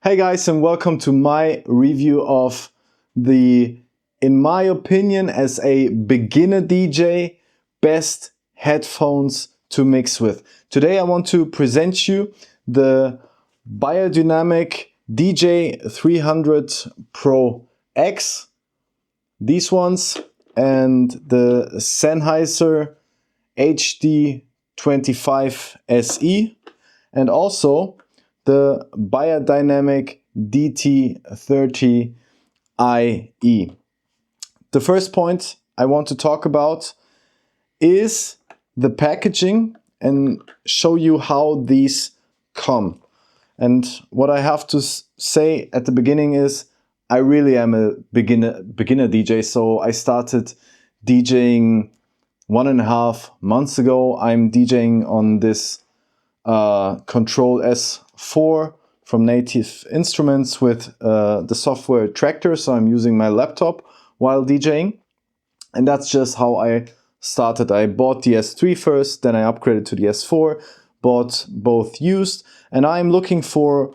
Hey guys, and welcome to my review of the, in my opinion, as a beginner DJ, best headphones to mix with. Today I want to present you the Beyerdynamic DJ 300 Pro X, these ones, and the Sennheiser HD 25 SE, and also the Beyerdynamic DT 30 IE. The first point I want to talk about is the packaging and show you how these come. And what I have to say at the beginning is I really am a beginner DJ, so I started DJing 1.5 months ago. I'm DJing on this Kontrol S4 from Native Instruments with the software Traktor, so I'm using my laptop while DJing, and that's just how I started. I bought the S3 first, then I upgraded to the S4, bought both used, and I'm looking for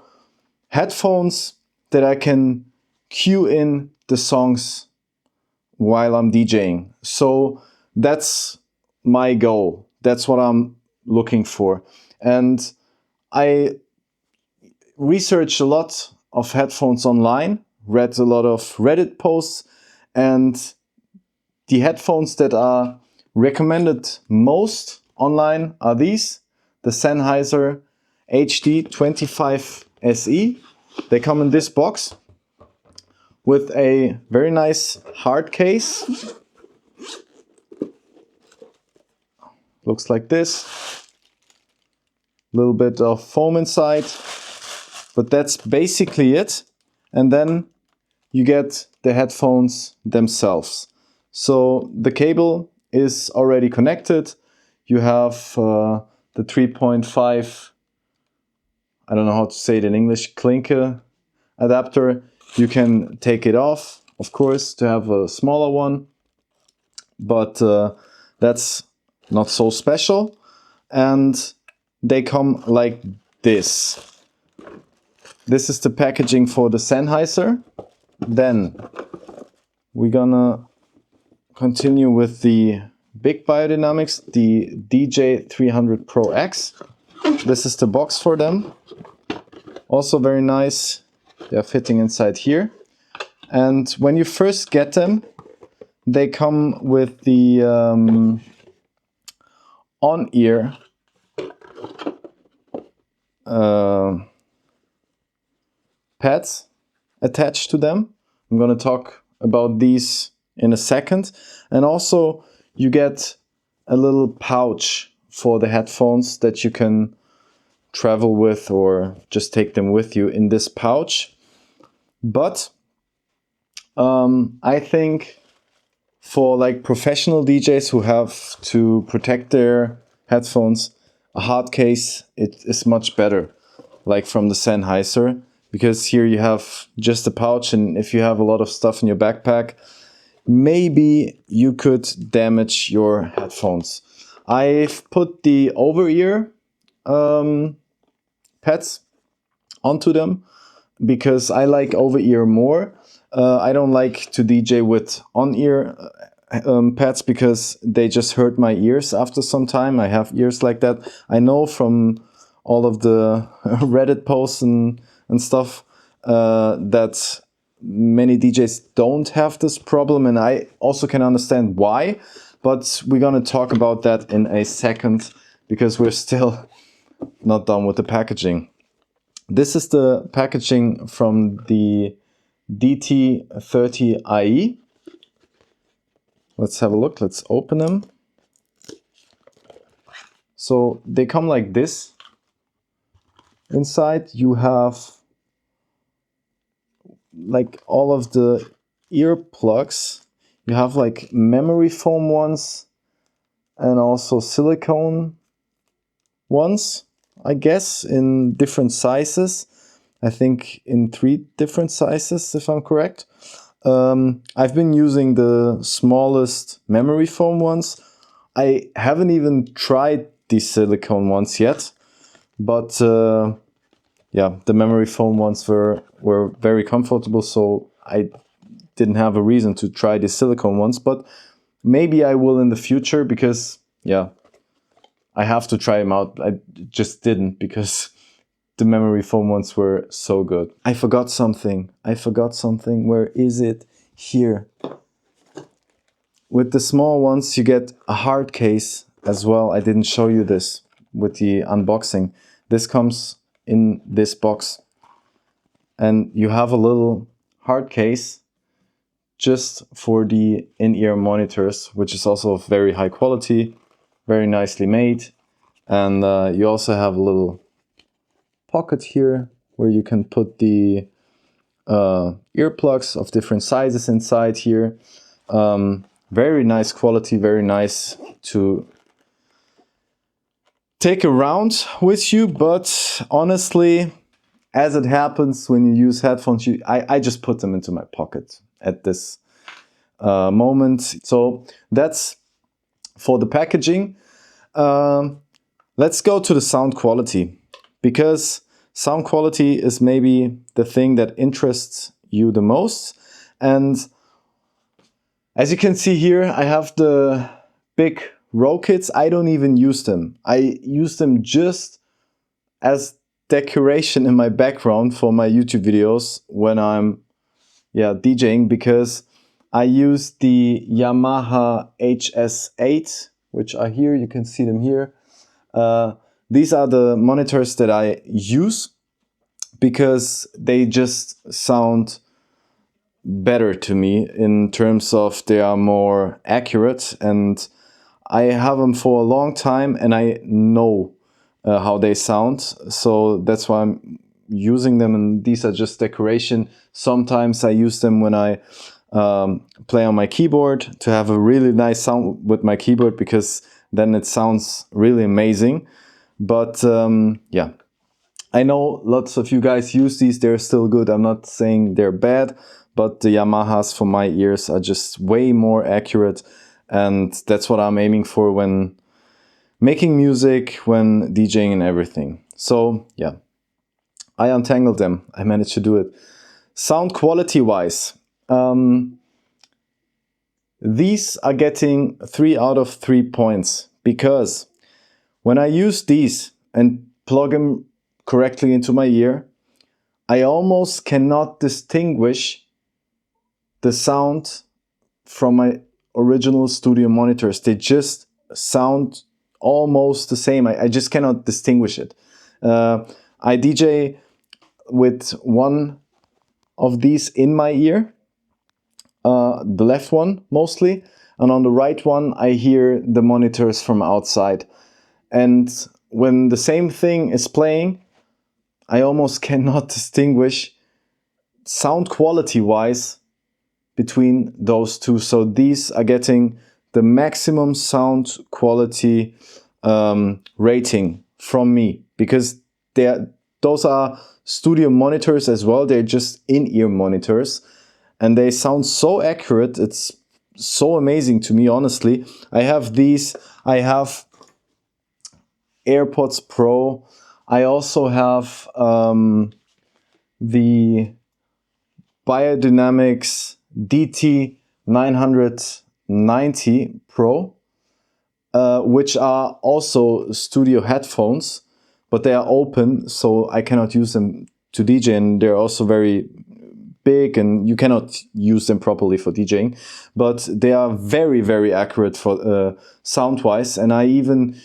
headphones that I can cue in the songs while I'm DJing. So that's my goal. That's what I'm looking for. And I researched a lot of headphones online, read a lot of Reddit posts, and the headphones that are recommended most online are these, the Sennheiser HD 25 SE. They come in this box with a very nice hard case. Looks like this. Little bit of foam inside, but that's basically it. And then you get the headphones themselves. So the cable is already connected. You have the 3.5, I don't know how to say it in English, clinker adapter. You can take it off, of course, to have a smaller one, but that's not so special. And they come like this. This is the packaging for the Sennheiser. Then we're gonna continue with the big Beyerdynamics, the DJ 300 Pro X. This is the box for them. Also very nice. They're fitting inside here. And when you first get them, they come with the on-ear pads attached to them. I'm going to talk about these in a second. And also you get a little pouch for the headphones that you can travel with or just take them with you in this pouch. But I think for like professional DJs who have to protect their headphones, a hard case it is much better, like from the Sennheiser, because here you have just a pouch, and if you have a lot of stuff in your backpack, maybe you could damage your headphones. I've put the over-ear pads onto them because I like over-ear more. I don't like to DJ with on-ear pads because they just hurt my ears after some time. I have ears like that. I know from all of the Reddit posts and stuff that many DJs don't have this problem, and I also can understand why, but we're gonna talk about that in a second because we're still not done with the packaging. This is the packaging from the DT 30 IE. Let's have a look. Let's open them. So they come like this. Inside you have like all of the earplugs. You have like memory foam ones and also silicone ones, I guess, in different sizes. I think in 3 different sizes, if I'm correct. I've been using the smallest memory foam ones. I haven't even tried the silicone ones yet, but yeah, the memory foam ones were very comfortable, so I didn't have a reason to try the silicone ones, but maybe I will in the future, because yeah, I have to try them out. I just didn't, because the memory foam ones were so good. I forgot something. Where is it? Here. With the small ones, you get a hard case as well. I didn't show you this with the unboxing. This comes in this box. And you have a little hard case just for the in-ear monitors, which is also of very high quality, very nicely made. And you also have a little pocket here where you can put the earplugs of different sizes inside here. Very nice quality, very nice to take around with you, but honestly, as it happens when you use headphones, I just put them into my pocket at this moment. So that's for the packaging. Let's go to the sound quality, because sound quality is maybe the thing that interests you the most. And as you can see here, I have the big row kits. I don't even use them. I use them just as decoration in my background for my YouTube videos when I'm DJing, because I use the Yamaha HS8, which are here. You can see them here. These are the monitors that I use because they just sound better to me in terms of they are more accurate, and I have them for a long time and I know how they sound, so that's why I'm using them, and these are just decoration. Sometimes I use them when I play on my keyboard to have a really nice sound with my keyboard, because then it sounds really amazing. But yeah, I know lots of you guys use these, they're still good. I'm not saying they're bad, but the Yamahas for my ears are just way more accurate, and that's what I'm aiming for when making music, when DJing and everything. So yeah, I untangled them. I managed to do it. Sound quality wise, these are getting 3 out of 3 points, because when I use these and plug them correctly into my ear, I almost cannot distinguish the sound from my original studio monitors. They just sound almost the same. I just cannot distinguish it. I DJ with one of these in my ear, the left one mostly, and on the right one I hear the monitors from outside. And when the same thing is playing, I almost cannot distinguish sound quality wise between those two. So these are getting the maximum sound quality rating from me, because those are studio monitors as well. They're just in-ear monitors and they sound so accurate. It's so amazing to me, honestly. I have these, I have AirPods Pro. I also have the Beyerdynamic DT 990 Pro, which are also studio headphones, but they are open, so I cannot use them to DJ, and they're also very big and you cannot use them properly for DJing, but they are very, very accurate for sound-wise. And I even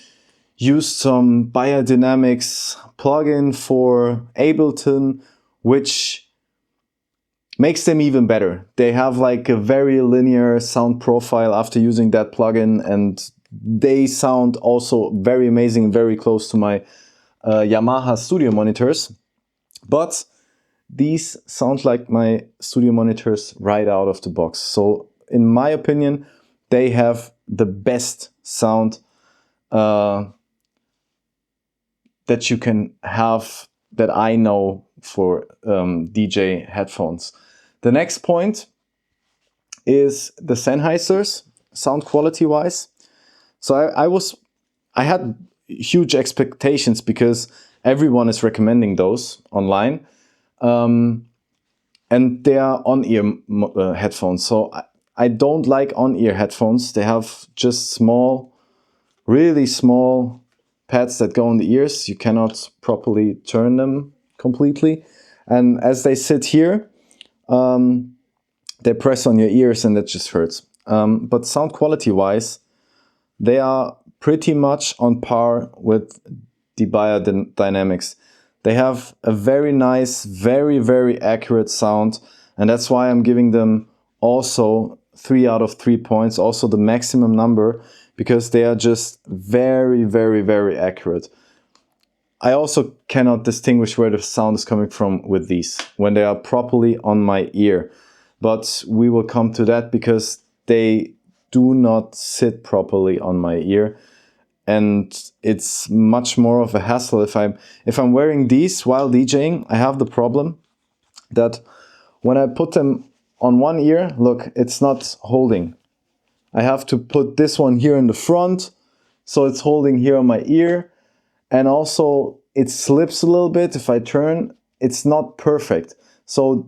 used some Beyerdynamics plugin for Ableton, which makes them even better. They have like a very linear sound profile after using that plugin, and they sound also very amazing, very close to my Yamaha studio monitors. But these sound like my studio monitors right out of the box. So in my opinion, they have the best sound that you can have, that I know, for DJ headphones. The next point is the Sennheisers, sound quality wise. So I had huge expectations, because everyone is recommending those online. And they are on-ear headphones. So I don't like on-ear headphones. They have just small, really small pads that go in the ears. You cannot properly turn them completely. And as they sit here, they press on your ears and that just hurts. But sound quality wise, they are pretty much on par with the Beyerdynamics. They have a very nice, very, very accurate sound. And that's why I'm giving them also 3 out of 3 points, also the maximum number, because they are just very, very, very accurate. I also cannot distinguish where the sound is coming from with these when they are properly on my ear. But we will come to that because they do not sit properly on my ear. And it's much more of a hassle. If I'm wearing these while DJing, I have the problem that when I put them on one ear, look, it's not holding. I have to put this one here in the front, so it's holding here on my ear. And also it slips a little bit if I turn. It's not perfect. So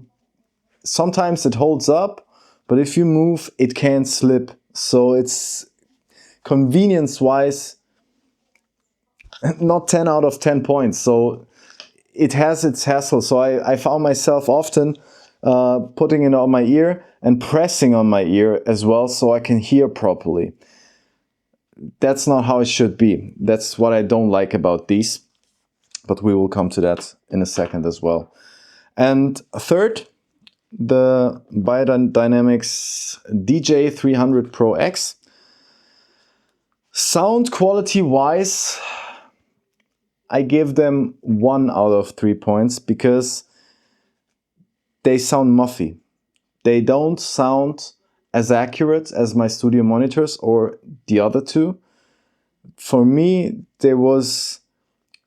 sometimes it holds up, but if you move, it can slip. So it's convenience-wise not 10 out of 10 points. So it has its hassle. So I found myself often putting it on my ear and pressing on my ear as well so I can hear properly. That's not how it should be. That's what I don't like about these. But we will come to that in a second as well. And third, the Beyerdynamics DJ 300 Pro X. Sound quality wise, I give them 1 out of 3 points because they sound muffy. They don't sound as accurate as my studio monitors or the other two. For me, there was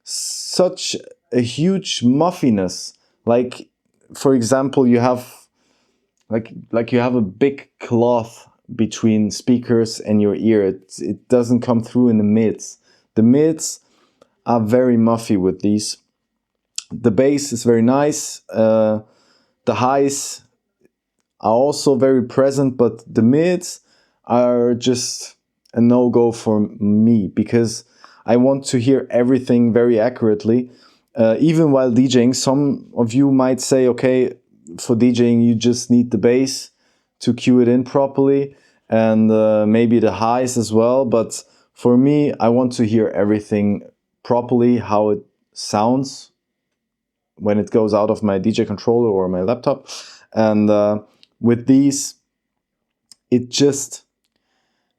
such a huge muffiness. Like, for example, you have like you have a big cloth between speakers and your ear. It doesn't come through in the mids. The mids are very muffy with these. The bass is very nice. The highs are also very present, but the mids are just a no-go for me because I want to hear everything very accurately. Even while DJing, some of you might say, okay, for DJing you just need the bass to cue it in properly and maybe the highs as well. But for me, I want to hear everything properly, how it sounds when it goes out of my DJ controller or my laptop. And with these, it just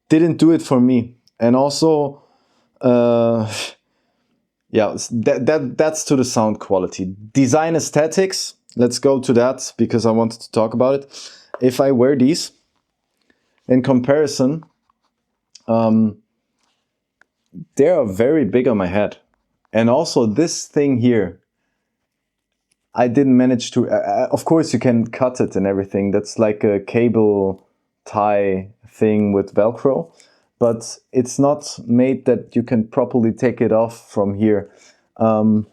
didn't do it for me. And also, yeah, that's to the sound quality. Design aesthetics, let's go to that because I wanted to talk about it. If I wear these, in comparison, they are very big on my head. And also this thing here, I didn't manage to, of course you can cut it and everything. That's like a cable tie thing with Velcro, but it's not made that you can properly take it off from here. I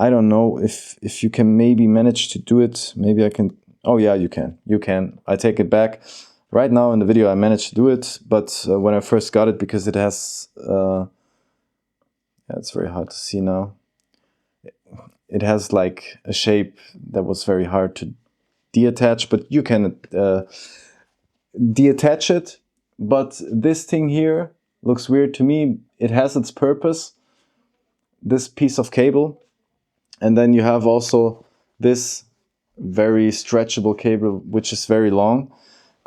don't know if you can maybe manage to do it. Maybe I can. Oh yeah, you can. You can. I take it back. Right now in the video I managed to do it, but when I first got it, because it has, yeah, it's very hard to see now. It has like a shape that was very hard to deattach, but you can deattach it. But this thing here looks weird to me. It has its purpose, this piece of cable. And then you have also this very stretchable cable, which is very long.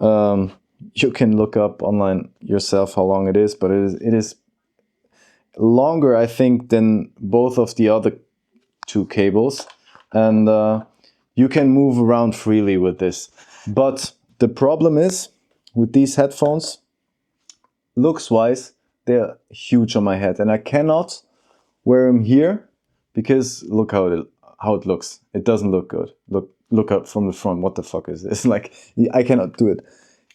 You can look up online yourself how long it is, but it is longer, I think, than both of the other two cables. And you can move around freely with this. But the problem is, with these headphones, looks-wise, they're huge on my head. And I cannot wear them here because look how it looks. It doesn't look good. Look up from the front. What the fuck is this? Like, I cannot do it.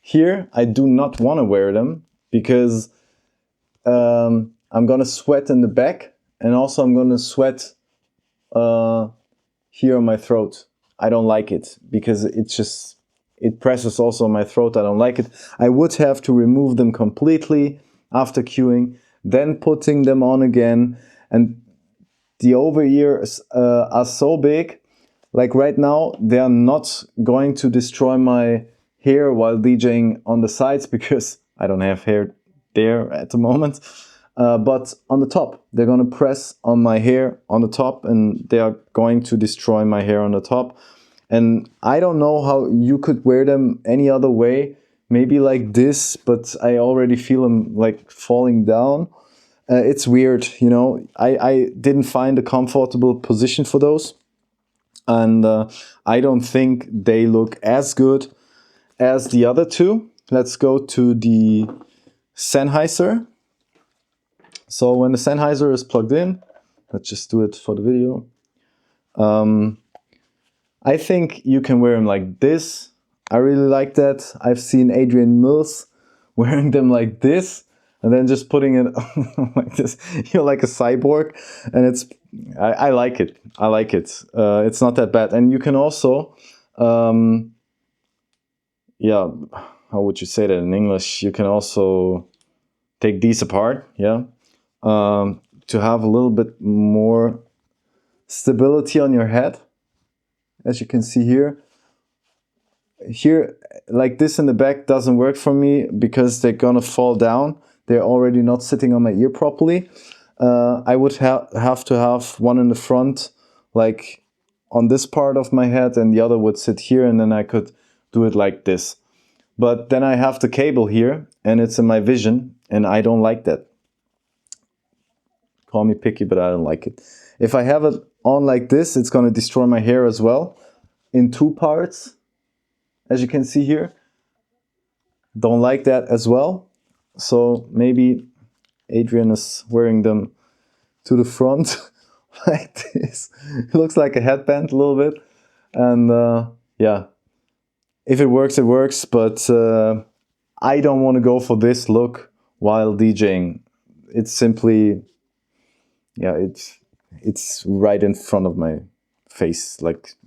Here, I do not want to wear them because I'm gonna sweat in the back and also I'm gonna sweat here on my throat. I don't like it because it presses also on my throat. I don't like it. I would have to remove them completely after cueing, then putting them on again. And the over ears are so big, like right now, they are not going to destroy my hair while DJing on the sides because I don't have hair there at the moment. But on the top, they're going to press on my hair on the top and they are going to destroy my hair on the top. And I don't know how you could wear them any other way, maybe like this, but I already feel them like falling down. It's weird, you know. I didn't find a comfortable position for those. And I don't think they look as good as the other two. Let's go to the Sennheiser. So when the Sennheiser is plugged in, let's just do it for the video. I think you can wear them like this. I really like that. I've seen Adrian Mills wearing them like this and then just putting it like this. You're like a cyborg, and I like it. I like it. It's not that bad. And you can also, yeah, how would you say that in English? You can also take these apart, yeah, to have a little bit more stability on your head. As you can see here. Here, like this in the back doesn't work for me because they're gonna fall down. They're already not sitting on my ear properly. I would have to have one in the front, like on this part of my head, and the other would sit here, and then I could do it like this. But then I have the cable here, and it's in my vision, and I don't like that. Call me picky, but I don't like it. If I have it on like this, it's gonna destroy my hair as well, in two parts. As you can see here, don't like that as well. So maybe Adrian is wearing them to the front like this. It looks like a headband a little bit. And yeah, if it works, it works. But I don't want to go for this look while DJing. It's simply, yeah, it's right in front of my face. Like,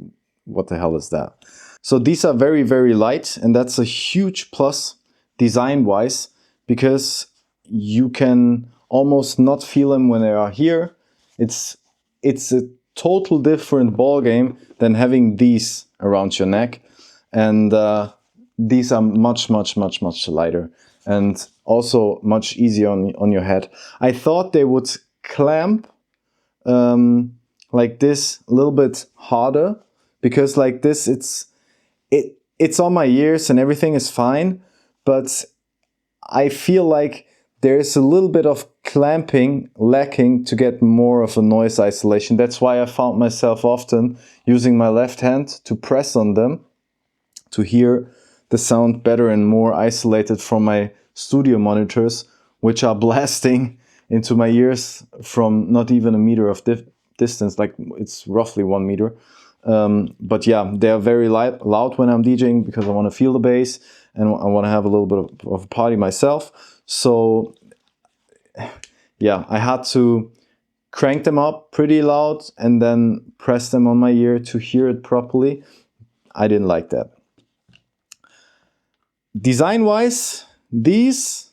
what the hell is that? So these are very, very light, and that's a huge plus design-wise because you can almost not feel them when they are here. It's a total different ball game than having these around your neck, and these are much, much, much, much lighter and also much easier on your head. I thought they would clamp like this a little bit harder because like this it's on my ears and everything is fine, but I feel like there's a little bit of clamping lacking to get more of a noise isolation. That's why I found myself often using my left hand to press on them to hear the sound better and more isolated from my studio monitors, which are blasting into my ears from not even a meter of distance, like it's roughly 1 meter. But yeah, they are very loud when I'm DJing because I want to feel the bass and I want to have a little bit of a party myself. So yeah, I had to crank them up pretty loud and then press them on my ear to hear it properly. I didn't like that. Design-wise, these,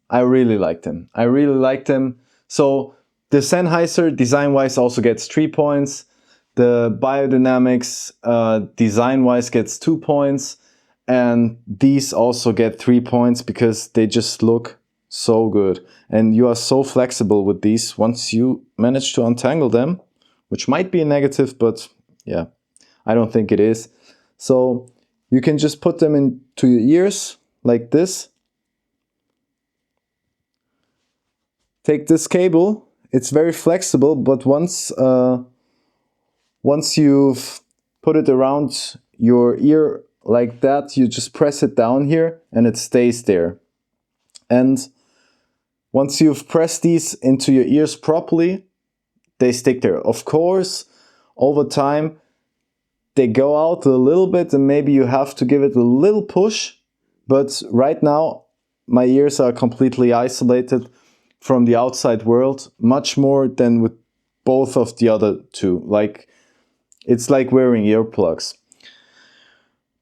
I really like them. I really like them. So the Sennheiser design-wise also gets 3 points. The Beyerdynamics design-wise gets 2 points. And these also get 3 points because they just look so good. And you are so flexible with these once you manage to untangle them, which might be a negative, but yeah, I don't think it is. So you can just put them into your ears like this. Take this cable. It's very flexible, but once you've put it around your ear like that, you just press it down here and it stays there. And once you've pressed these into your ears properly, they stick there. Of course, over time, they go out a little bit and maybe you have to give it a little push. But right now, my ears are completely isolated from the outside world much more than with both of the other two. Like, it's like wearing earplugs.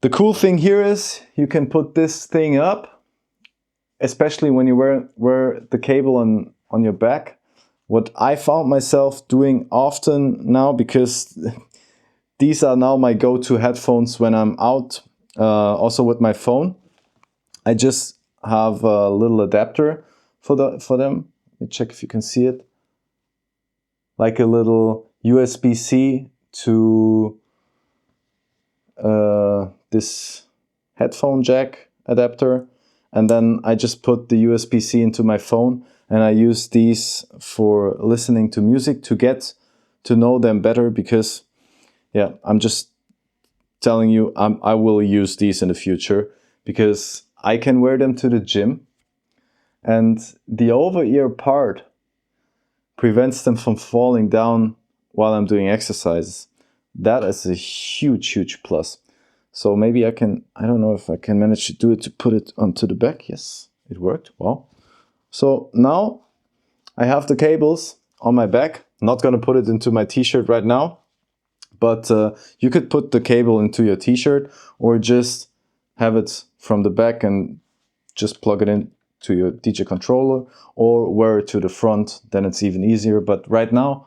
The cool thing here is you can put this thing up, especially when you wear the cable on your back. What I found myself doing often now, because these are now my go-to headphones when I'm out, also with my phone. I just have a little adapter for them. Let me check if you can see it. Like a little USB-C to this headphone jack adapter, and then I just put the USB-C into my phone, and I use these for listening to music to get to know them better, because yeah, I'm just telling you, I will use these in the future because I can wear them to the gym, and the over-ear part prevents them from falling down while I'm doing exercises. That is a huge, huge plus. So maybe I don't know if I can manage to do it, to put it onto the back. Yes, it worked. Wow. So now I have the cables on my back. Not going to put it into my t-shirt right now, but you could put the cable into your t-shirt, or just have it from the back and just plug it in to your DJ controller, or wear it to the front. Then it's even easier. But right now,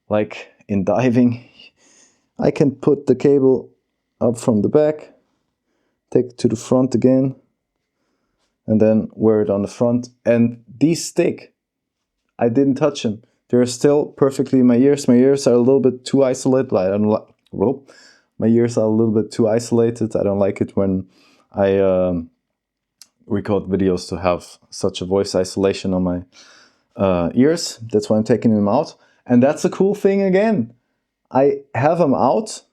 like in diving, I can put the cable up from the back, take it to the front again, and then wear it on the front. And these stick. I didn't touch them. They're still perfectly in my ears. My ears are a little bit too isolated. I don't like. Well, my ears are a little bit too isolated. I don't like it when I record videos to have such a voice isolation on my ears. That's why I'm taking them out. And that's a cool thing again. I have them out.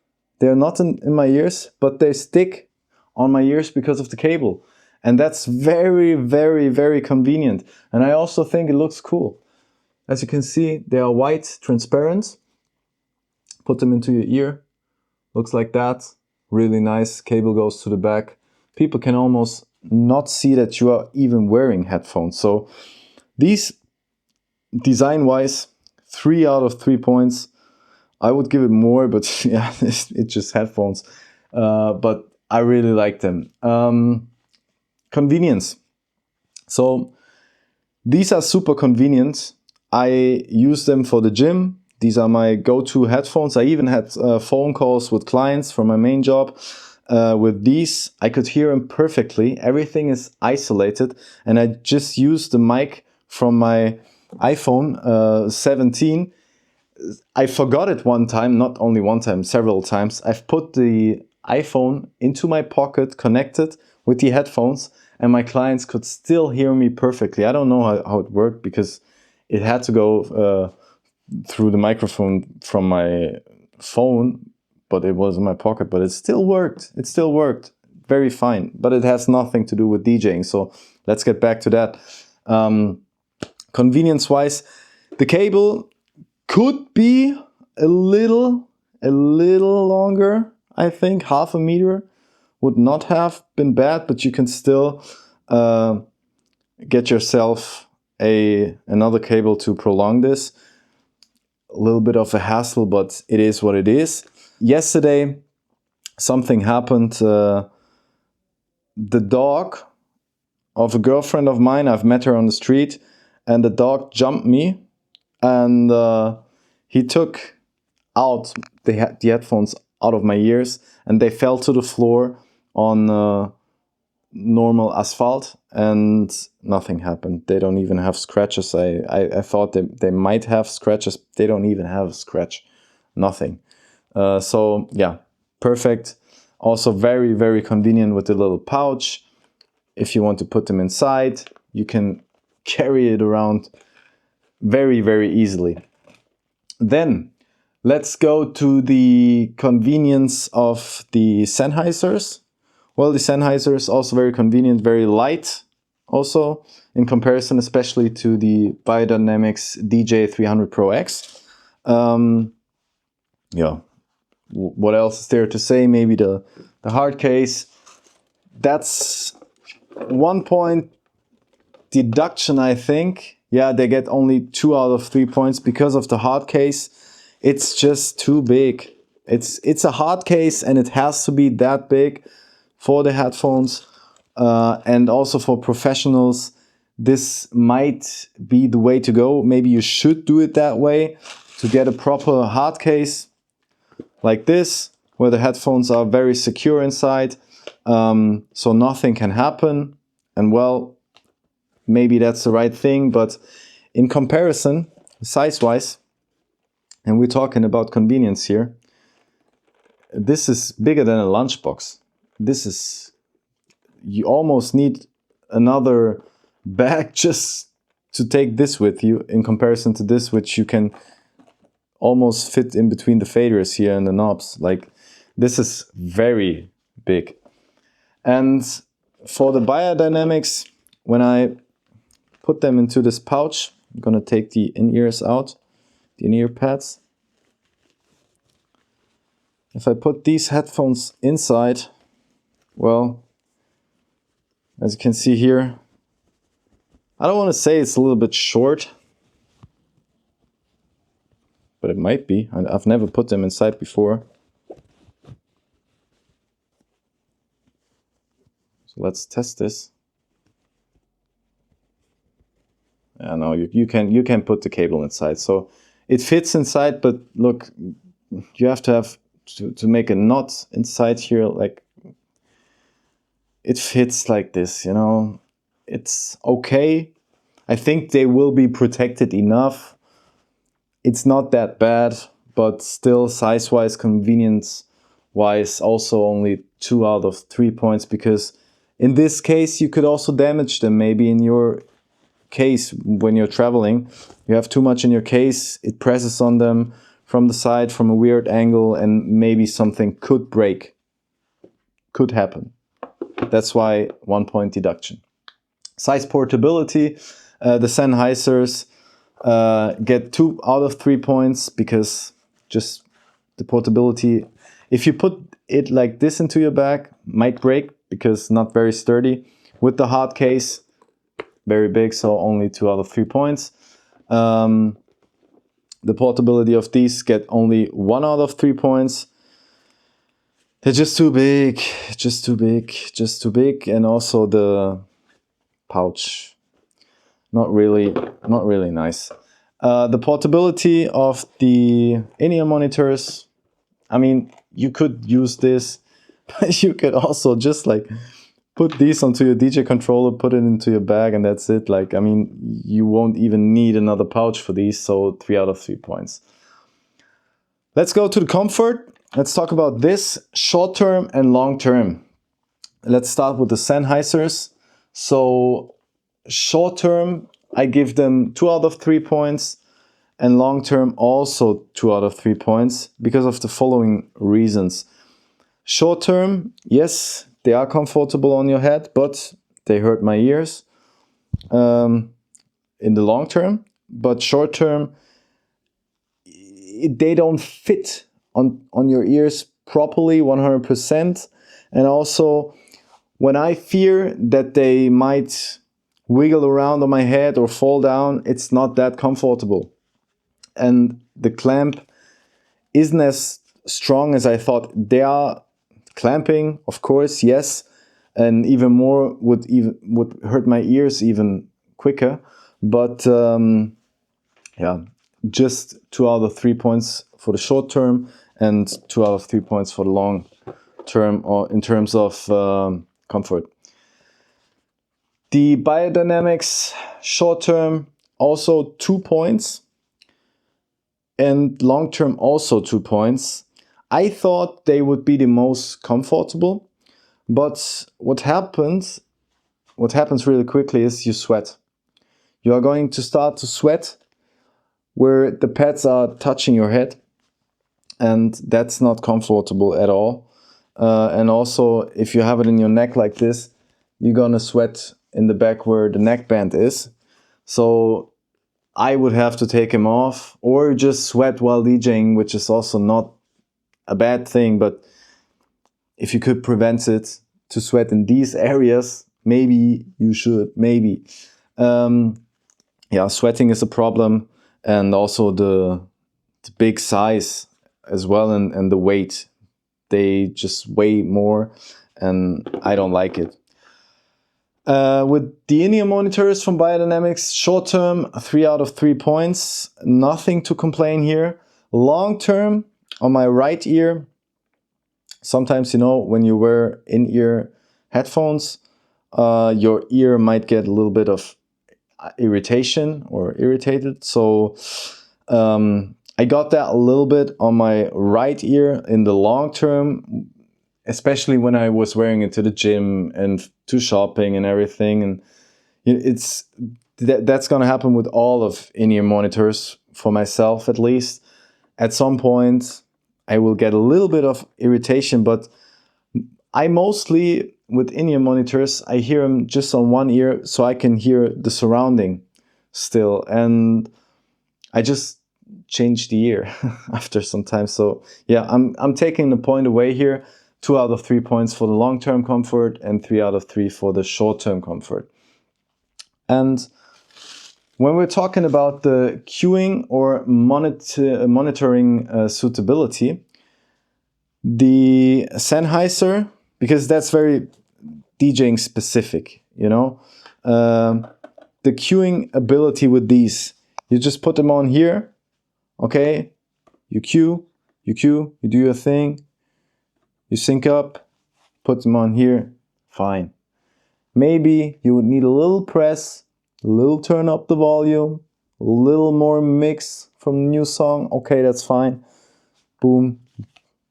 They're not in my ears, but they stick on my ears because of the cable. And that's very, very, very convenient. And I also think it looks cool. As you can see, they are white, transparent. Put them into your ear. Looks like that. Really nice. Cable goes to the back. People can almost not see that you are even wearing headphones. So these, design-wise, 3 out of 3 points. I would give it more, but yeah, it's just headphones. But I really like them. Convenience. So these are super convenient. I use them for the gym. These are my go-to headphones. I even had phone calls with clients from my main job. With these, I could hear them perfectly. Everything is isolated, and I just used the mic from my iPhone 17. I forgot it one time, not only one time, several times. I've put the iPhone into my pocket, connected with the headphones, and my clients could still hear me perfectly. I don't know how it worked, because it had to go through the microphone from my phone, but it was in my pocket, but it still worked. It still worked very fine, but it has nothing to do with DJing. So let's get back to that. Convenience-wise, the cable could be a little longer. I think half a meter would not have been bad, but you can still get yourself another cable to prolong this. A little bit of a hassle, but it is what it is. Yesterday, something happened. The dog of a girlfriend of mine, I've met her on the street, and the dog jumped me, and he took out the headphones out of my ears, and they fell to the floor on normal asphalt, and nothing happened. They don't even have scratches. I thought they might have scratches. They don't even have a scratch. Nothing. So yeah, perfect. Also very, very convenient with the little pouch. If you want to put them inside, you can carry it around very, very easily. Then let's go to the convenience of the Sennheisers. Well, the Sennheiser is also very convenient, very light also, in comparison especially to the Beyerdynamic DJ 300 Pro X. Yeah, what else is there to say? Maybe the hard case. That's 1 point deduction, I think. yeah, they get only 2 out of 3 points because of the hard case. It's just too big. It's a hard case and it has to be that big for the headphones. And also for professionals, this might be the way to go. Maybe you should do it that way to get a proper hard case like this, where the headphones are very secure inside, so nothing can happen. And well, maybe that's the right thing, but in comparison, size-wise, and we're talking about convenience here, this is bigger than a lunchbox. This is, you almost need another bag just to take this with you in comparison to this, which you can almost fit in between the faders here and the knobs. Like, this is very big. And for the Beyerdynamics, when I put them into this pouch, I'm gonna take the in-ears out, the in-ear pads. If I put these headphones inside, well, as you can see here, I don't want to say it's a little bit short, but it might be. I've never put them inside before. So let's test this. Yeah, no, you can put the cable inside. So it fits inside, but look, you have to make a knot inside here. Like, it fits like this, you know. It's okay. I think they will be protected enough. It's not that bad, but still size-wise, convenience-wise, also only 2 out of 3 points, because in this case you could also damage them. Maybe in your case, when you're traveling, you have too much in your case, it presses on them from the side from a weird angle, and maybe something could break. Could happen. That's why 1 point deduction. Size portability, the Sennheisers get 2 out of 3 points, because just the portability, if you put it like this into your bag, might break because not very sturdy. With the hard case, very big, so only 2 out of 3 points. The portability of these get only 1 out of 3 points. They're just too big, just too big, just too big. And also the pouch, not really nice. The portability of the in-ear monitors, I mean, you could use this, but you could also just like put these onto your DJ controller, put it into your bag, and that's it. Like, I mean, you won't even need another pouch for these, so 3 out of 3 points. Let's go to the comfort. Let's talk about this short term and long term. Let's start with the Sennheisers. So short term, I give them 2 out of 3 points, and long term also 2 out of 3 points, because of the following reasons. Short term, yes, they are comfortable on your head, but they hurt my ears in the long term. But short term, they don't fit on your ears properly 100%. And also, when I fear that they might wiggle around on my head or fall down, it's not that comfortable. And the clamp isn't as strong as I thought. They are clamping, of course, yes, and even more would hurt my ears even quicker. But yeah, just 2 out of 3 points for the short term and 2 out of 3 points for the long term, or in terms of comfort. The Beyerdynamics short term also 2 points, and long term also 2 points. I thought they would be the most comfortable, but what happens really quickly is you sweat. You are going to start to sweat where the pads are touching your head, and that's not comfortable at all. And also, if you have it in your neck like this, you're gonna sweat in the back where the neckband is. So I would have to take him off, or just sweat while DJing, which is also not a bad thing, but if you could prevent it to sweat in these areas, maybe you should, maybe. yeah, sweating is a problem, and also the big size as well, and the weight. They just weigh more, and I don't like it. With the in-ear monitors from Beyerdynamics, short term, 3 out of 3 points. Nothing to complain here. Long term, on my right ear, sometimes, you know, when you wear in-ear headphones, your ear might get a little bit of irritation or irritated. So I got that a little bit on my right ear in the long term, especially when I was wearing it to the gym and to shopping and everything. And it's that's gonna happen with all of in-ear monitors, for myself at least. At some point, I will get a little bit of irritation, but I mostly, with in-ear monitors, I hear them just on one ear, so I can hear the surrounding still. And I just change the ear after some time. So yeah, I'm taking the point away here. 2 out of 3 points for the long-term comfort and 3 out of 3 for the short-term comfort. And when we're talking about the cueing or monitoring suitability, the Sennheiser, because that's very DJing specific, you know, the cueing ability with these, you just put them on here, okay, you cue, you do your thing, you sync up, put them on here, fine. Maybe you would need a little press, a little turn up the volume, a little more mix from the new song, okay, that's fine. Boom,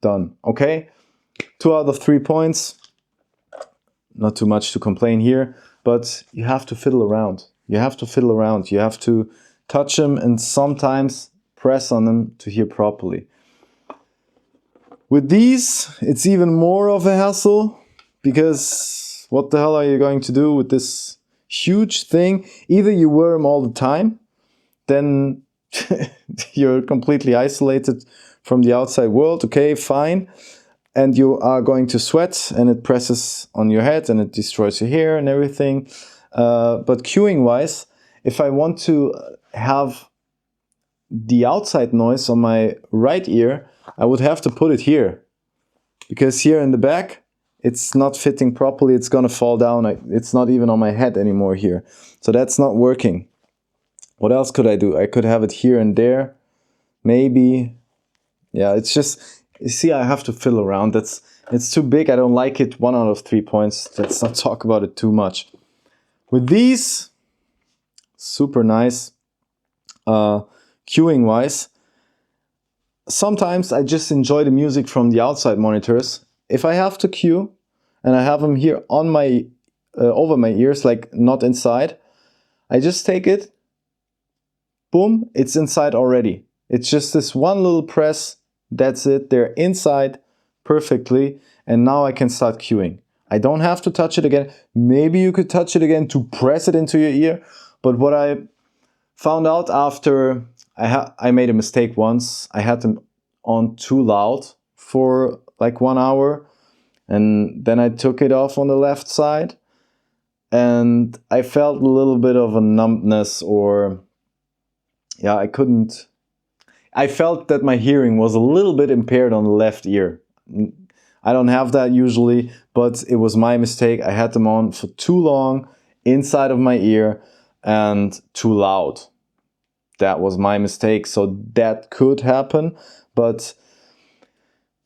done, okay? 2 out of 3 points, not too much to complain here, but you have to fiddle around. You have to fiddle around, you have to touch them and sometimes press on them to hear properly. With these, it's even more of a hassle, because what the hell are you going to do with this huge thing? Either you wear them all the time, then you're completely isolated from the outside world, okay, fine, and you are going to sweat and it presses on your head and it destroys your hair and everything. But cueing wise, if I want to have the outside noise on my right ear, I would have to put it here, because here in the back it's not fitting properly, it's gonna fall down, it's not even on my head anymore here, so that's not working. What else could I do? I could have it here and there, maybe. Yeah, it's just, you see, I have to fiddle around. It's too big, I don't like it. 1 out of 3 points, let's not talk about it too much. With these, super nice. Cueing wise, sometimes I just enjoy the music from the outside monitors. If I have to cue and I have them here on my over my ears, like not inside, I just take it, boom, it's inside already. It's just this one little press, that's it, they're inside perfectly, and now I can start cueing. I don't have to touch it again. Maybe you could touch it again to press it into your ear, but what I found out after I made a mistake once. I had them on too loud for like 1 hour, and then I took it off on the left side, and I felt a little bit of a numbness, or yeah, I felt that my hearing was a little bit impaired on the left ear. I don't have that usually, but it was my mistake. I had them on for too long inside of my ear and too loud. That was my mistake, so that could happen. But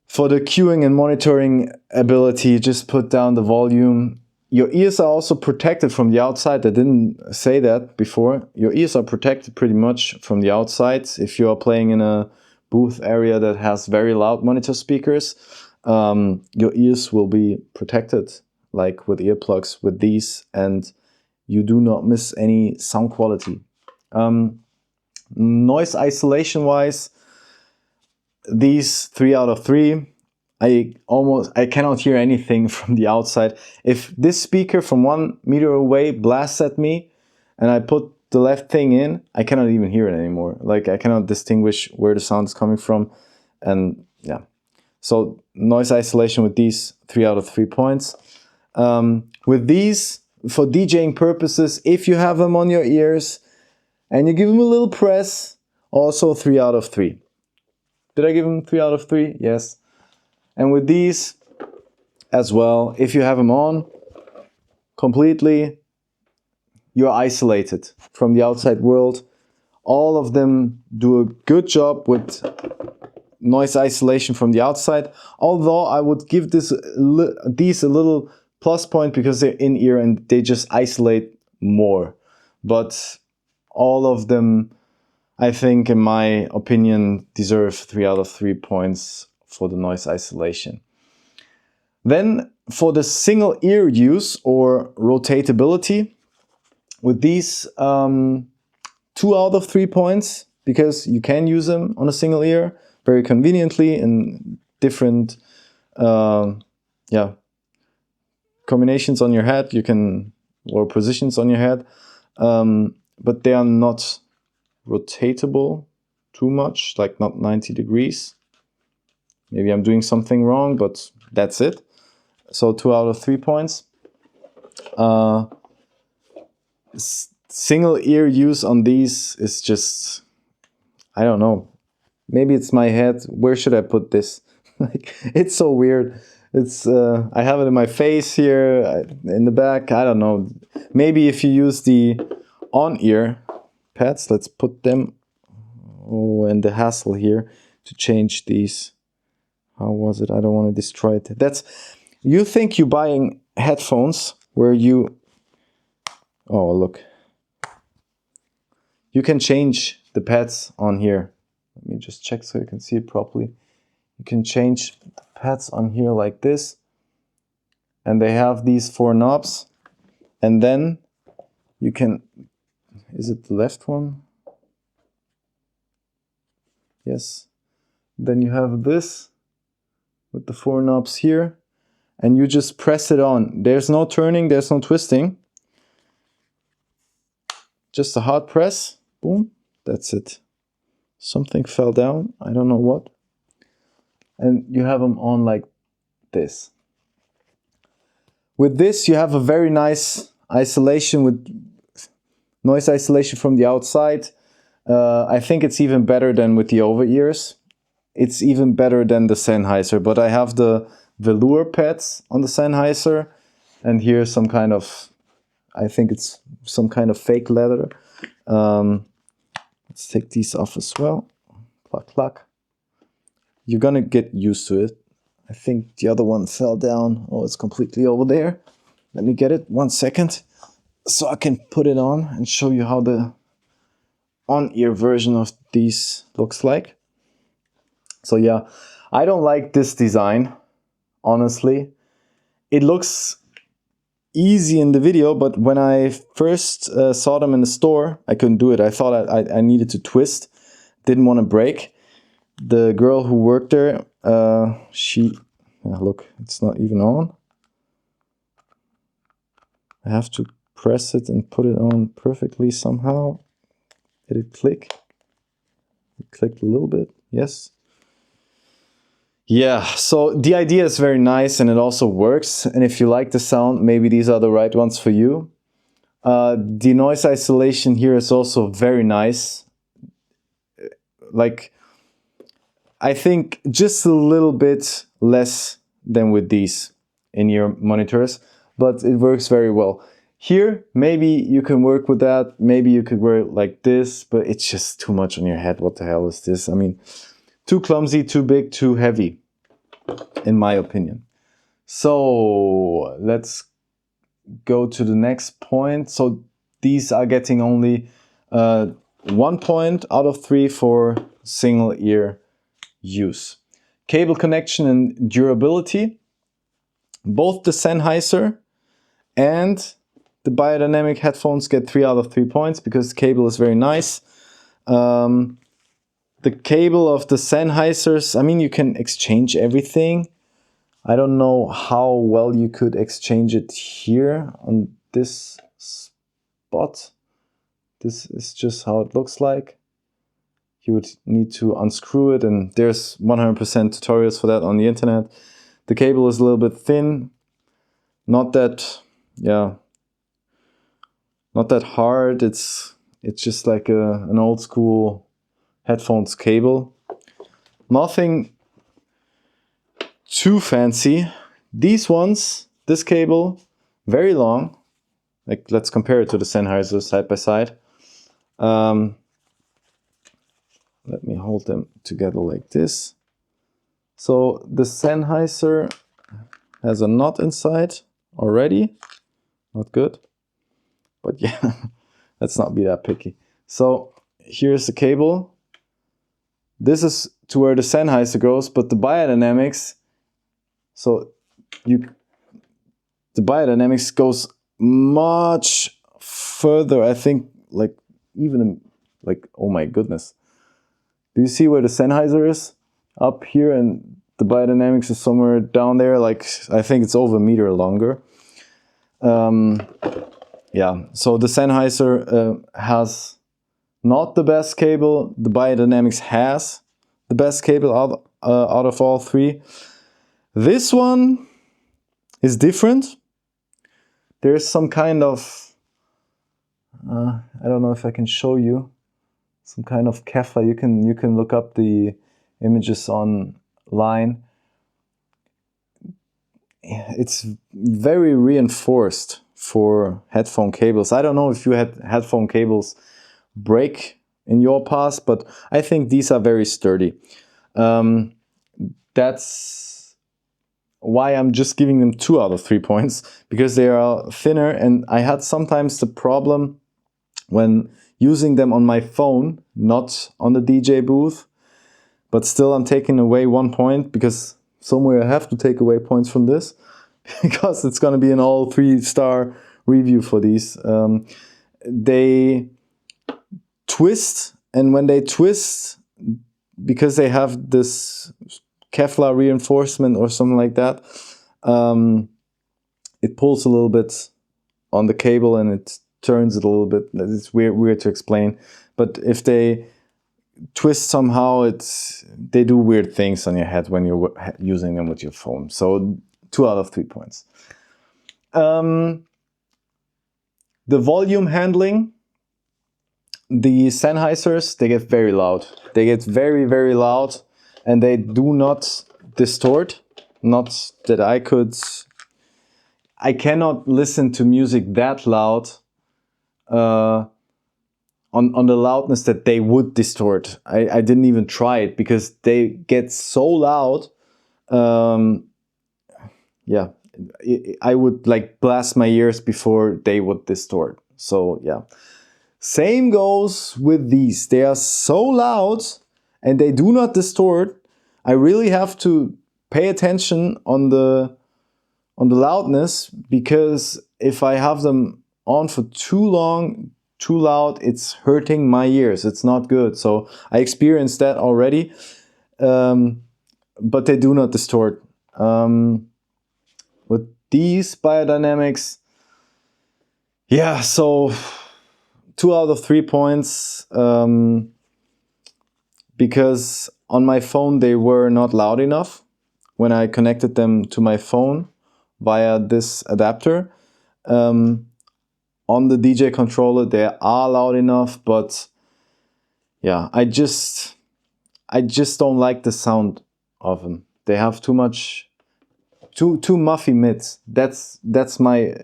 for the cueing and monitoring ability, just put down the volume. Your ears are also protected from the outside. I didn't say that before. Your ears are protected pretty much from the outside. If you are playing in a booth area that has very loud monitor speakers, your ears will be protected, like with earplugs with these, and you do not miss any sound quality. Noise isolation wise, these 3 out of 3, I cannot hear anything from the outside. If this speaker from 1 meter away blasts at me and I put the left thing in, I cannot even hear it anymore. Like, I cannot distinguish where the sound is coming from. And yeah, so noise isolation with these, 3 out of 3 points. With these, for DJing purposes, if you have them on your ears, and you give them a little press, also 3 out of 3. Did I give them 3 out of 3? Yes. And with these as well, if you have them on completely, you're isolated from the outside world. All of them do a good job with noise isolation from the outside, although I would give these a little plus point because they're in-ear and they just isolate more. But all of them, I think, in my opinion, deserve 3 out of 3 points for the noise isolation. Then for the single ear use or rotatability, with these 2 out of 3 points, because you can use them on a single ear very conveniently in different combinations on your head, or positions on your head, but they are not rotatable too much, like not 90 degrees. Maybe I'm doing something wrong, but that's it. So 2 out of 3 points. Single ear use on these is just, I don't know. Maybe it's my head. Where should I put this? Like, it's so weird. It's I have it in my face here, in the back. I don't know. Maybe if you use the on-ear pads, let's put them. Oh, and the hassle here to change these. How was it? I don't want to destroy it. You think you're buying headphones where you. Oh, look. You can change the pads on here. Let me just check so you can see it properly. You can change the pads on here like this. And they have these 4 knobs. And then you can... Is it the left one? Yes. Then you have this with the 4 knobs here. And you just press it on. There's no turning, there's no twisting. Just a hard press. Boom. That's it. Something fell down. I don't know what. And you have them on like this. With this, you have a very nice isolation with noise isolation from the outside. I think it's even better than with the over-ears. It's even better than the Sennheiser, but I have the velour pads on the Sennheiser, and here's some kind of, I think it's some kind of fake leather. Let's take these off as well. Cluck, cluck. You're gonna get used to it. I think the other one fell down. Oh, it's completely over there. Let me get it 1 second so I can put it on and show you how the on-ear version of these looks like. So yeah, I don't like this design, honestly. It looks easy in the video, but when I first saw them in the store, I couldn't do it. I thought I needed to twist, didn't want to break. The girl who worked there, look, it's not even on. I have to press it and put it on perfectly somehow. Did it click? It clicked a little bit, yes. Yeah, so the idea is very nice and it also works. And if you like the sound, maybe these are the right ones for you. The noise isolation here is also very nice. Like, I think just a little bit less than with these in-ear monitors, but it works very well. Here, maybe you can work with that. Maybe you could wear it like this, but it's just too much on your head. What the hell is this? I mean, too clumsy, too big, too heavy, in my opinion. So let's go to the next point. So these are getting only 1 point out of 3 for single ear use. Cable connection and durability. Both the Sennheiser and the Beyerdynamic headphones get 3 out of 3 points because the cable is very nice. The cable of the Sennheisers, I mean, you can exchange everything. I don't know how well you could exchange it here on this spot. This is just how it looks like. You would need to unscrew it, and there's 100% tutorials for that on the internet. The cable is a little bit thin, not that hard. It's It's just like an old school headphones cable. Nothing too fancy. These ones, this cable, very long. Like, let's compare it to the Sennheiser side by side. Let me hold them together like this. So the Sennheiser has a knot inside already. Not good. But yeah, let's not be that picky. So here's the cable. This is to where the Sennheiser goes, but the Beyerdynamics, so the Beyerdynamics goes much further. I think like even like, oh my goodness. Do you see where the Sennheiser is? Up here, and the Beyerdynamics is somewhere down there. Like, I think it's over a meter longer. Yeah, so the Sennheiser has not the best cable. The Beyerdynamics has the best cable out of all three. This one is different. There's some kind of, I don't know if I can show you, some kind of Kevlar. You can look up the images online. It's very reinforced for headphone cables. I don't know if you had headphone cables break in your past, but I think these are very sturdy. That's why I'm just giving them 2 out of 3 points, because they are thinner, and I had sometimes the problem when using them on my phone, not on the DJ booth, but still I'm taking away 1 point, because somewhere I have to take away points from this, because it's going to be an all 3-star review for these. They twist, and when they twist, because they have this Kevlar reinforcement or something like that, it pulls a little bit on the cable and it turns it a little bit. It's weird to explain, but if they twist somehow, they do weird things on your head when you're using them with your phone. So 2 out of 3 points. The volume handling, the Sennheisers, they get very loud. They get very, very loud, and they do not distort. Not that I cannot listen to music that loud on the loudness that they would distort. I didn't even try it, because they get so loud. Yeah, I would like blast my ears before they would distort. So yeah. Same goes with these. They are so loud and they do not distort. I really have to pay attention on the loudness, because if I have them on for too long, too loud, it's hurting my ears. It's not good. So I experienced that already, but they do not distort. With these Beyerdynamics, yeah, so 2 out of 3 points, because on my phone they were not loud enough when I connected them to my phone via this adapter. On the DJ controller they are loud enough, but yeah, I just don't like the sound of them. They have too muffy mids. That's my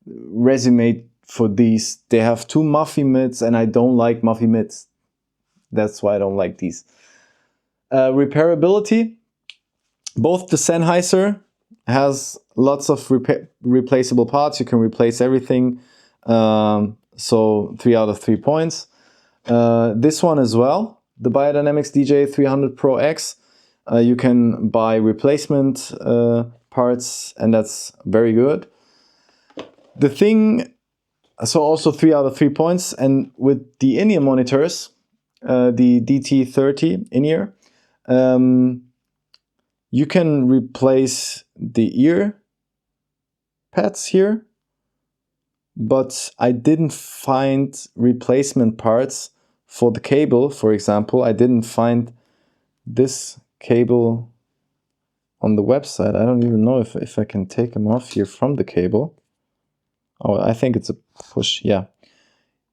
resume for these. They have too muffy mids, and I don't like muffy mids. That's why I don't like these. Repairability. Both the Sennheiser has lots of replaceable parts. You can replace everything. So 3 out of 3 points. This one as well, the Beyerdynamic DJ 300 Pro X. You can buy replacement parts, and that's very good. The thing, so also 3 out of 3 points. And with the in-ear monitors, the DT30 in-ear, you can replace the ear pads here, but I didn't find replacement parts for the cable. For example, I didn't find this cable on the website. I don't even know if I can take them off here from the cable. Oh, I think it's a push, yeah.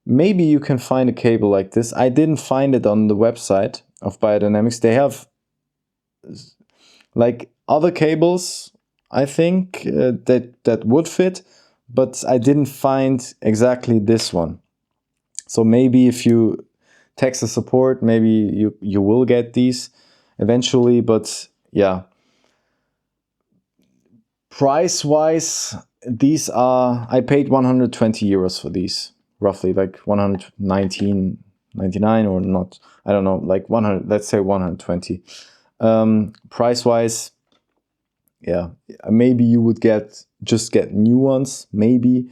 maybe you can find a cable like this. I didn't find it on the website of Beyerdynamics. They have like other cables, I think, that would fit, but I didn't find exactly this one. So maybe if you text the support, maybe you will get these eventually, but yeah. Price-wise, these are, I paid 120 euros for these, roughly, like 119.99 or not, I don't know, like 100, let's say 120. Price-wise, yeah, maybe you would just get new ones, maybe,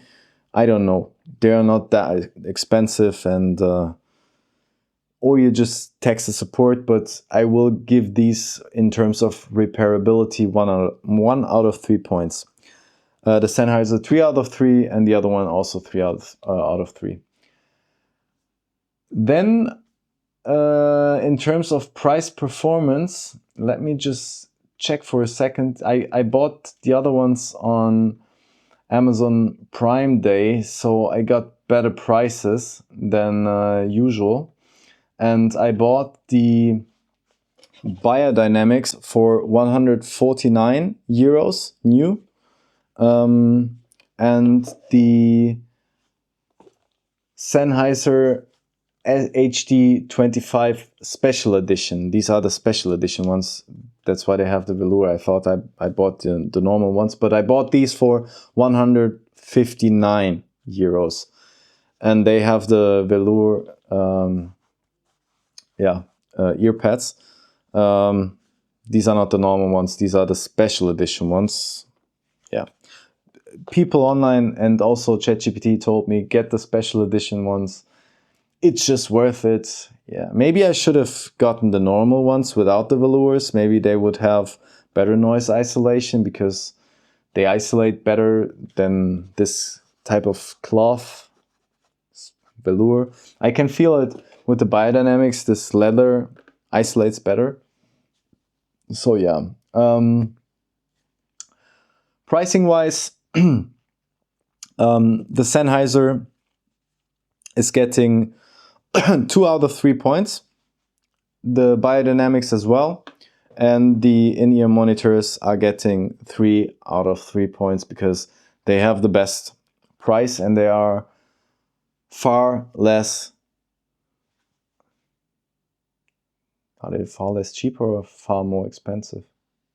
I don't know. They are not that expensive, and or you just text the support, but I will give these in terms of repairability 1 out of 3 points. The Sennheiser 3 out of 3, and the other one also 3 out of 3. Then in terms of price performance, let me just check for a second. I bought the other ones on Amazon Prime Day, so I got better prices than usual. And I bought the Beyerdynamics for 149 euros new. And the Sennheiser HD25 Special Edition. These are the Special Edition ones. That's why they have the velour. I thought I bought the normal ones, but I bought these for 159 euros. And they have the velour ear pads. These are not the normal ones. These are the Special Edition ones. Yeah. People online and also ChatGPT told me, get the Special Edition ones. It's just worth it. Yeah, maybe I should have gotten the normal ones without the velours. Maybe they would have better noise isolation because they isolate better than this type of cloth velour. I can feel it with the Beyerdynamics. This leather isolates better. So yeah. Pricing wise, the Sennheiser is getting 2 out of 3 points. The Beyerdynamics as well. And the in-ear monitors are getting 3 out of 3 points because they have the best price and they are far less. Are they far less cheaper or far more expensive?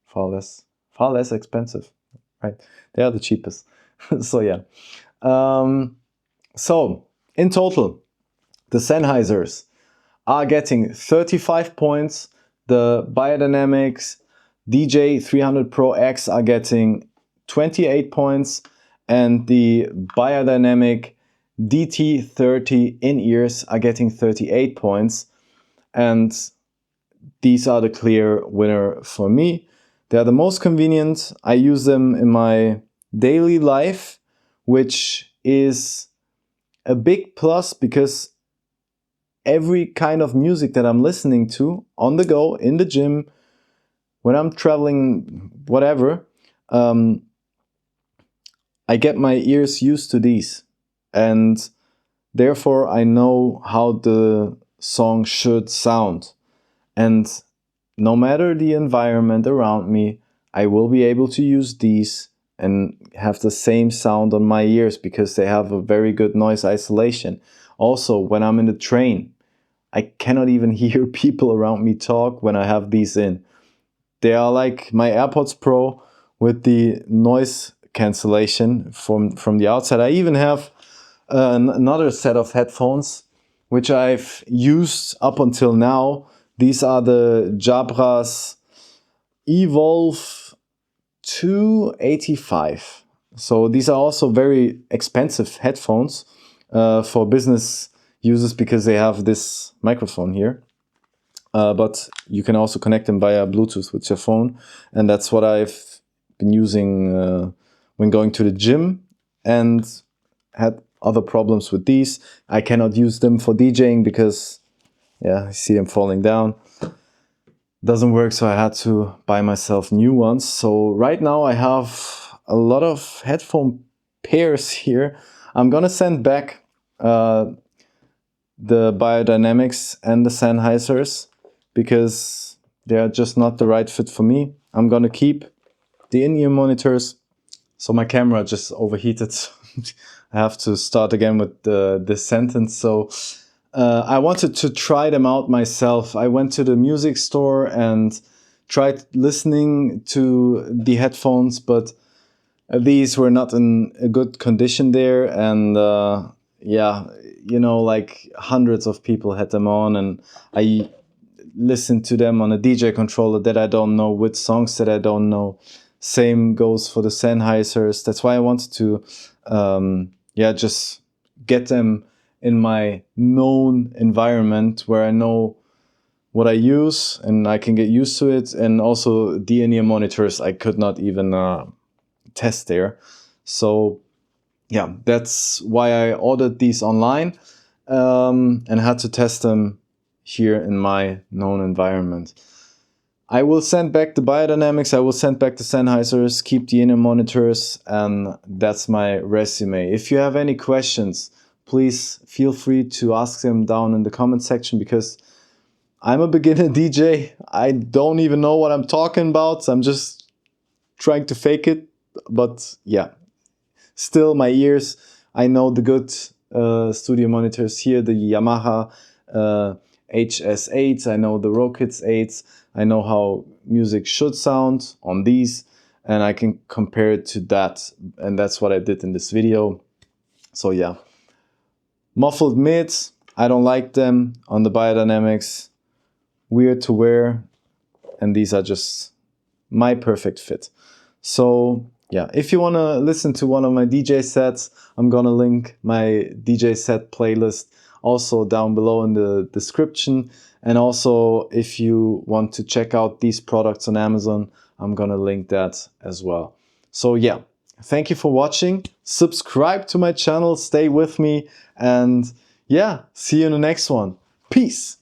Far less expensive, right? They are the cheapest. So yeah. So in total, the Sennheisers are getting 35 points. The Beyerdynamics DJ 300 Pro X are getting 28 points. And the Beyerdynamic DT 30 in-ears are getting 38 points. And these are the clear winner for me. They are the most convenient. I use them in my daily life, which is a big plus because every kind of music that I'm listening to on the go, in the gym, when I'm traveling, whatever, I get my ears used to these. And therefore I know how the song should sound. And no matter the environment around me, I will be able to use these and have the same sound on my ears because they have a very good noise isolation. Also, when I'm in the train, I cannot even hear people around me talk when I have these in. They are like my AirPods Pro with the noise cancellation from the outside. I even have another set of headphones, which I've used up until now. These are the Jabras Evolve 285. So these are also very expensive headphones for business users because they have this microphone here. But you can also connect them via Bluetooth with your phone. And that's what I've been using when going to the gym and had other problems with these. I cannot use them for DJing because, yeah, I see them falling down. Doesn't work, so I had to buy myself new ones. So right now I have a lot of headphone pairs here. I'm gonna send back the Beyerdynamics and the Sennheisers because they are just not the right fit for me. I'm gonna keep the in-ear monitors. So my camera just overheated. I have to start again with this sentence. So I wanted to try them out myself. I went to the music store and tried listening to the headphones, but these were not in a good condition there. And yeah, you know, like hundreds of people had them on, and I listened to them on a DJ controller that I don't know, with songs that I don't know. Same goes for the Sennheisers. That's why I wanted to, yeah, just get them in my known environment where I know what I use and I can get used to it. And also the in-ear monitors I could not even test there. So yeah, that's why I ordered these online and had to test them here in my known environment. I will send back the Beyerdynamics, I will send back the Sennheisers, keep the in-ear monitors, and that's my resume. If you have any questions, please feel free to ask them down in the comment section, because I'm a beginner DJ. I don't even know what I'm talking about. So I'm just trying to fake it. But yeah, still my ears, I know the good studio monitors here, the Yamaha HS8s, I know the Rockets 8s, I know how music should sound on these, and I can compare it to that, and that's what I did in this video. So yeah, muffled mids, I don't like them on the Beyerdynamics, weird to wear, and these are just my perfect fit. So yeah, if you want to listen to one of my DJ sets, I'm gonna link my DJ set playlist also down below in the description. And also, if you want to check out these products on Amazon, I'm gonna link that as well. So yeah, thank you for watching. Subscribe to my channel, stay with me, and yeah, see you in the next one. Peace.